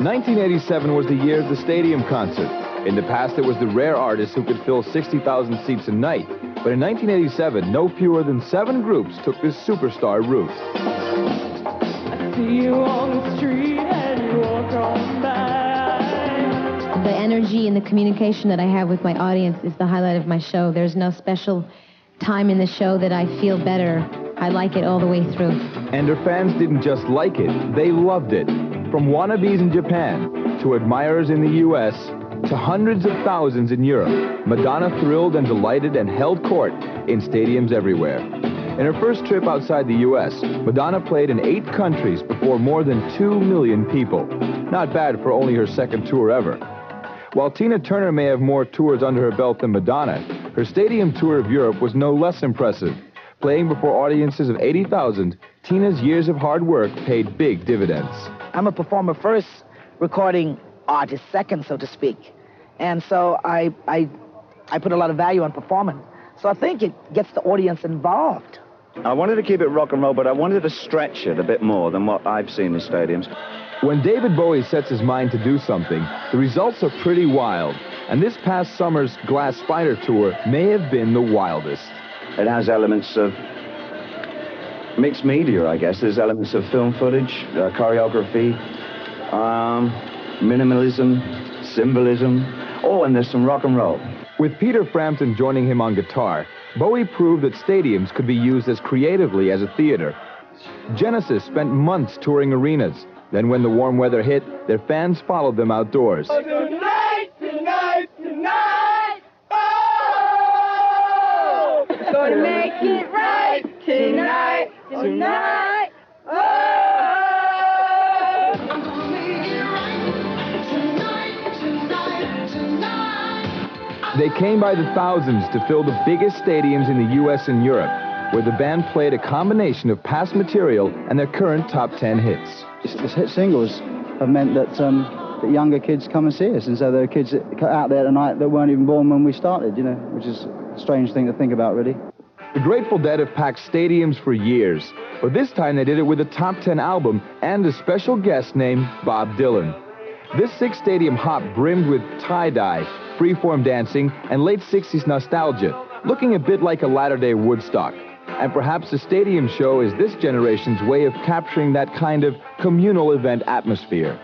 1987 was the year of the stadium concert. In the past, it was the rare artists who could fill 60,000 seats a night. But in 1987, no fewer than 7 groups took this superstar route. I see you on the street and you walk on by. The energy and the communication that I have with my audience is the highlight of my show. There's no special time in the show that I feel better. I like it all the way through. And her fans didn't just like it, they loved it. From wannabes in Japan, to admirers in the U.S., to hundreds of thousands in Europe, Madonna thrilled and delighted and held court in stadiums everywhere. In her first trip outside the U.S., Madonna played in 8 countries before more than 2 million people. Not bad for only her second tour ever. While Tina Turner may have more tours under her belt than Madonna, her stadium tour of Europe was no less impressive. Playing before audiences of 80,000, Tina's years of hard work paid big dividends. I'm a performer first, recording artist second, so to speak. And so I put a lot of value on performing. So I think it gets the audience involved. I wanted to keep it rock and roll, but I wanted to stretch it a bit more than what I've seen in stadiums. When David Bowie sets his mind to do something, the results are pretty wild. And this past summer's Glass Spider tour may have been the wildest. It has elements of mixed media, I guess. There's elements of film footage, choreography, minimalism, symbolism. Oh, and there's some rock and roll. With Peter Frampton joining him on guitar, Bowie proved that stadiums could be used as creatively as a theater. Genesis spent months touring arenas. Then when the warm weather hit, their fans followed them outdoors. Oh, tonight, tonight, tonight, oh! Gonna make it right tonight, tonight, oh! They came by the thousands to fill the biggest stadiums in the U.S. and Europe, where the band played a combination of past material and their current top 10 hits. These hit singles have meant that younger kids come and see us, and so there are kids that out there tonight that weren't even born when we started, you know, which is a strange thing to think about, really. The Grateful Dead have packed stadiums for years, but this time they did it with a top 10 album and a special guest named Bob Dylan. This 6-stadium hop brimmed with tie-dye, freeform dancing, and late 60s nostalgia, looking a bit like a latter-day Woodstock. And perhaps the stadium show is this generation's way of capturing that kind of communal event atmosphere.